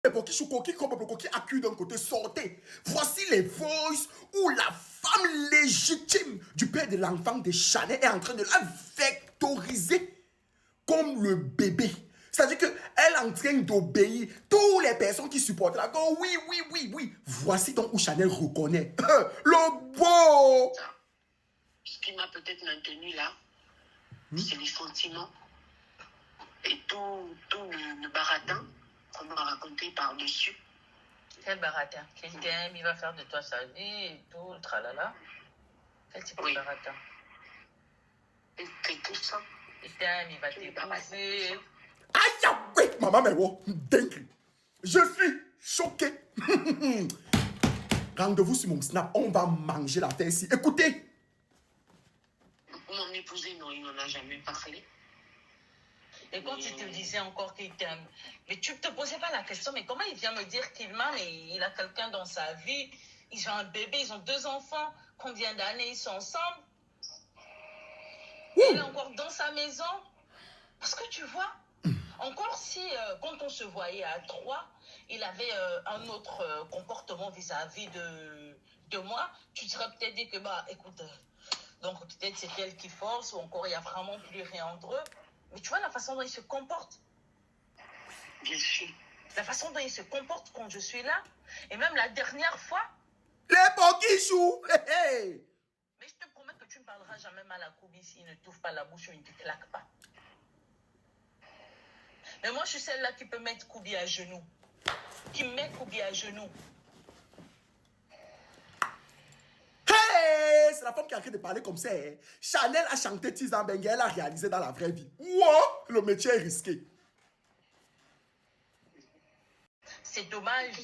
Les Bokichou Koki comme Koki accuse d'un côté, sortez. Voici les voices où la femme légitime du père de l'enfant de Chanel est en train de la vectoriser comme le bébé. C'est-à-dire qu'elle est en train d'obéir. Toutes les personnes qui supportent la go, oui, oui, oui, oui. Voici donc où Chanel reconnaît le beau. Ce qui m'a peut-être maintenu là, c'est les sentiments et tout le baratin qu'on m'a raconté par-dessus. Quel baratin? Qu'il t'aime, il va faire de toi sa vie et tout, tralala. Quel type de baratin? C'est tout ça. Il t'aime, il va t'épouser. Aïe, ouais, maman, mais wow, dingue. Je suis choqué. Rendez-vous sur mon snap, on va manger la terre ici. Écoutez. Mon épousé, non, il n'en a jamais parlé. Et quand il te disait encore qu'il t'aime, mais tu ne te posais pas la question, mais comment il vient me dire qu'il m'aime et il a quelqu'un dans sa vie, ils ont un bébé, ils ont 2 enfants, combien d'années ils sont ensemble? Il est encore dans sa maison. Parce que tu vois, encore si quand on se voyait à 3, il avait un autre comportement vis-à-vis de moi, tu te serais peut-être dit que, bah, écoute, donc peut-être c'est elle qui force ou encore il n'y a vraiment plus rien entre eux. Mais tu vois la façon dont il se comporte. Bien sûr. La façon dont il se comporte quand je suis là. Et même la dernière fois. Les Bokichou. Hey. Mais je te promets que tu ne parleras jamais mal à Koubi s'il ne t'ouvre pas la bouche ou il ne te claque pas. Mais moi, je suis celle-là qui peut mettre Koubi à genoux. Qui met Koubi à genoux. Hey, c'est la femme qui a arrêté de parler comme ça. Hein. Chanel a chanté Tizan Bengue, elle a réalisé dans la vraie vie. Wow, le métier est risqué. C'est dommage.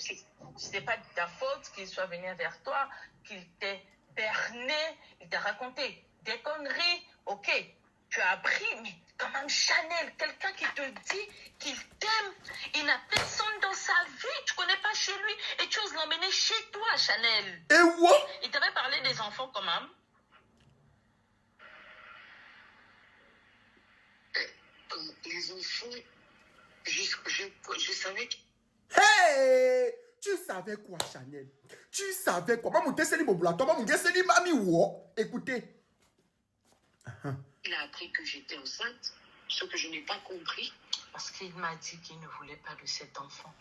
Ce n'est pas de ta faute qu'il soit venu vers toi, qu'il t'ait berné, il t'a raconté des conneries. Ok, tu as appris, mais quand même Chanel, quelqu'un qui te dit qu'il t'aime, il n'a personne dans sa vie, tu connais pas chez lui et tu oses l'emmener chez toi, Chanel. Et what? Il t'avait parlé des enfants quand même. Les enfants, je savais que... Hey, tu savais quoi, Chanel? Tu savais quoi? Maman, t'es mami, wow. Écoutez. Il a appris que j'étais enceinte, ce que je n'ai pas compris. Parce qu'il m'a dit qu'il ne voulait pas de cet enfant.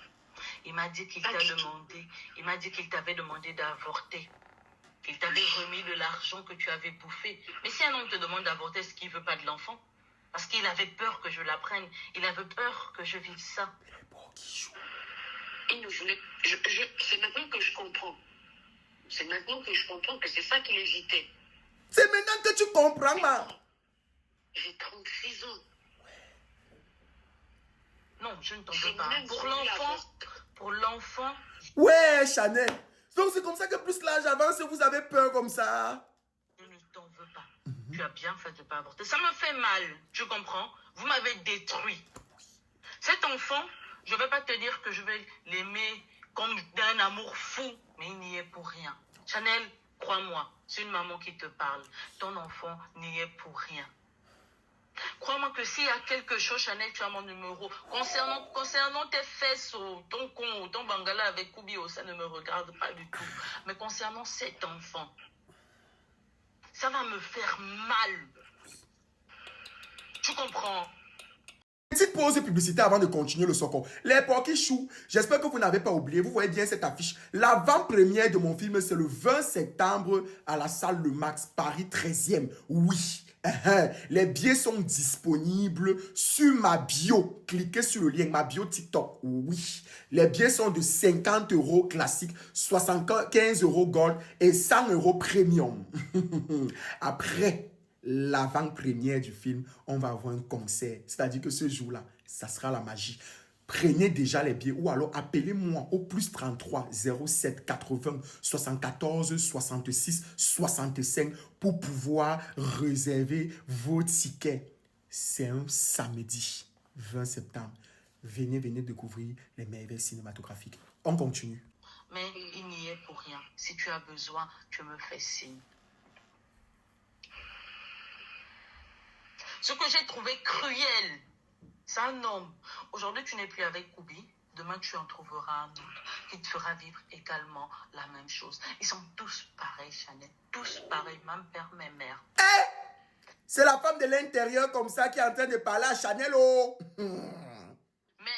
Il m'a dit qu'il t'avait demandé d'avorter. Qu'il t'avait remis de l'argent que tu avais bouffé. Mais si un homme te demande d'avorter, est-ce qu'il ne veut pas de l'enfant? Parce qu'il avait peur que je l'apprenne. Il avait peur que je vive ça. Il ne voulait... c'est maintenant que je comprends. C'est maintenant que je comprends que c'est ça qu'il hésitait. C'est maintenant que tu comprends, ma. J'ai 36 ans. Non, je ne t'en veux pas. Pour l'enfant. Ouais, Chanel. Donc c'est comme ça que plus l'âge avance, vous avez peur comme ça. Je ne t'en veux pas. Tu as bien fait de ne pas avorter. Ça me fait mal, tu comprends? Vous m'avez détruit. Cet enfant, je ne vais pas te dire que je vais l'aimer comme d'un amour fou, mais il n'y est pour rien. Chanel, crois-moi, c'est une maman qui te parle. Ton enfant n'y est pour rien. Crois-moi que s'il y a quelque chose, Chanel, tu as mon numéro. Concernant tes fesses, ton con, ton bangala avec Koubio, ça ne me regarde pas du tout. Mais concernant cet enfant, ça va me faire mal. Tu comprends? Petite pause publicité avant de continuer le soccer. Les Bokichou, j'espère que vous n'avez pas oublié. Vous voyez bien cette affiche. L'avant-première de mon film, c'est le 20 septembre à la salle Le Max, Paris 13e. Oui. Les billets sont disponibles sur ma bio. Cliquez sur le lien, ma bio TikTok. Oui. Les billets sont de 50 € classique, 75 € gold et 100 € premium. Après l'avant-première du film, on va avoir un concert. C'est-à-dire que ce jour-là, ça sera la magie. Prenez déjà les billets ou alors appelez-moi au plus 33 07 80 74 66 65 pour pouvoir réserver vos tickets. C'est un samedi 20 septembre. Venez découvrir les merveilles cinématographiques. On continue. Mais il n'y est pour rien. Si tu as besoin, tu me fais signe. Ce que j'ai trouvé cruel, c'est un homme. Aujourd'hui, tu n'es plus avec Koubi. demain tu en trouveras un autre qui te fera vivre également la même chose. Ils sont tous pareils, Chanel. Tous pareils, même père, même mère. C'est la femme de l'intérieur comme ça qui est en train de parler à Chanel. Oh. Mais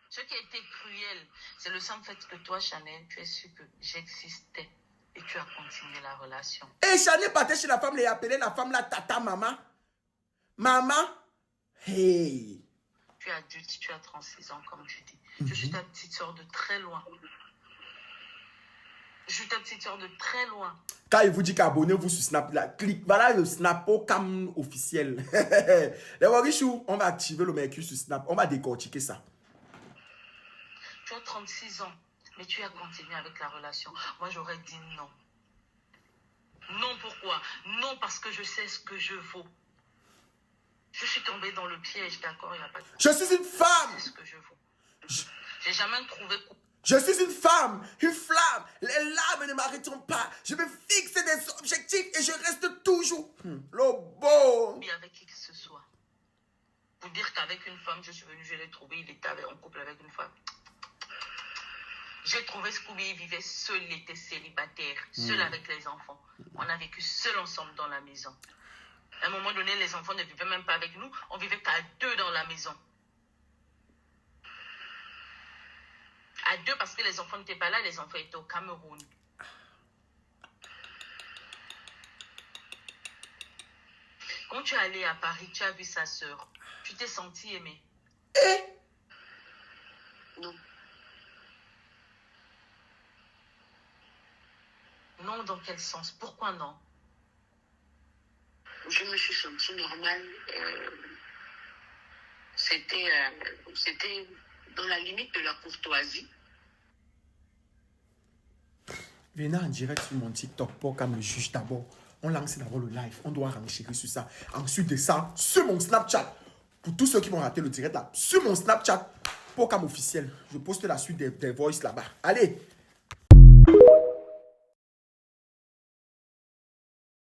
ce qui a été cruel, c'est le simple fait que toi, Chanel, tu es su que j'existais et tu as continué la relation. Et Chanel partait chez la femme, les appelait la femme la tata maman. Maman. Hey. Tu es adulte, tu as 36 ans, comme tu dis. Je suis ta petite soeur de très loin. Je suis ta petite soeur de très loin. Quand il vous dit qu'abonnez-vous sur Snap, là, clique. Voilà le Snap au cam officiel. Les Warichou, on va activer le mercure sur Snap. On va décortiquer ça. Tu as 36 ans, mais tu as continué avec la relation. Moi, j'aurais dit non. Non, pourquoi? Non, parce que je sais ce que je vaux. Je suis tombée dans le piège, d'accord? Il n'y a pas de... Je suis une femme. Je sais ce que je vaux. J'ai jamais trouvé... Je suis une femme, une flamme. Les larmes ne m'arrêteront pas. Je vais fixer des objectifs et je reste toujours le beau. Avec qui que ce soit. Pour dire qu'avec une femme, je suis venue, je l'ai trouvé, il était en couple avec une femme. J'ai trouvé Scooby, il vivait seul, il était célibataire, seul avec les enfants. On a vécu seul ensemble dans la maison. À un moment donné, les enfants ne vivaient même pas avec nous, on vivait qu'à deux dans la maison. À deux parce que les enfants n'étaient pas là, les enfants étaient au Cameroun. Quand tu es allé à Paris, tu as vu sa sœur. Tu t'es senti aimé? Non. Non, dans quel sens? Pourquoi non? Je me suis sentie normale. C'était dans la limite de la courtoisie. Venez en direct sur mon TikTok pour qu'on me juge d'abord. On lance d'abord le live. On doit renchérir sur ça. Ensuite de ça, sur mon Snapchat. Pour tous ceux qui vont rater le direct là, sur mon Snapchat, pour cam officiel. Je poste la suite des voices là-bas. Allez.